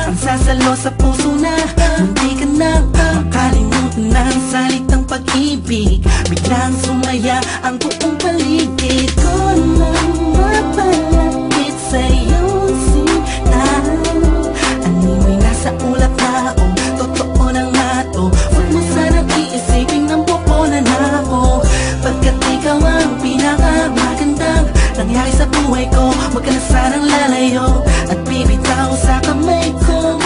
Ang sasalo sa puso na munti ka nang makalimutan ng salitang pag-ibig. Biglang sumaya ang buong paligid ko nang mapalapit sa iyong sinta. Animoy nasa ulap na ako, totoo na nga to. Huwag mo sanang iisipin ng pupunan na ako, pagkat ikaw ang pinakamagandang nangyari sa buhay ko. Huwag ka na sanang lalayo at bibitaw sa kamay ko.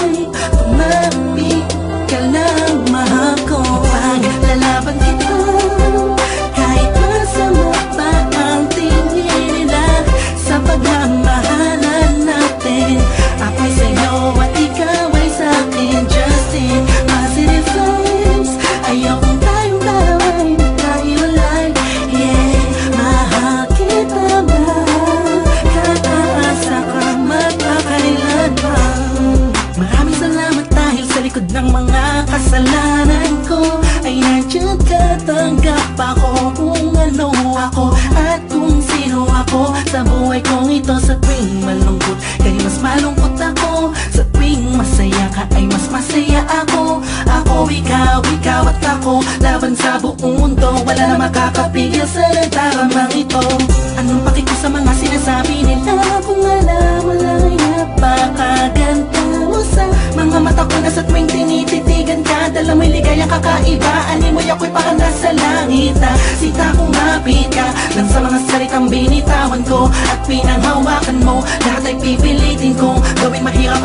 Tumapit ka lang, mahal ko. Paglalaban kita kahit masama pa ang tingin nila sa pagmamahalan natin. Ako'y sa'yo at ikaw ay sa'kin. Just in positive vibes, ayokong tayong dalawa'y magkahiwalay. Yeah, mahal kita, mahal kataasa ka magpakailan pa. Maraming salamat dahil sa likod ng mga kasalanan ko ay nandiyan ka, tanggap ako kung ano ako at kung sino ako sa buhay kong ito. Sa tuwing malungkot kay mas malungkot ako, sa tuwing masaya ka ay mas masaya ako. Ako, ikaw at ako, laban sa buong mundo. Wala na makakapigil sa nagtaramang ito. Anong paki ko sa mga sinasabi nila kung alam mo lang ay napakaganda mo sa mga mata ko na sa tuwing tinititigan ka. Dala mo'y ligayang kakaiba, animoy ako'y parang nasa langit. Sita kong mapit ka lang sa mga salitang binitawan ko at pinanghawakan mo. Lahat ay pipilitin kong gawing mahirap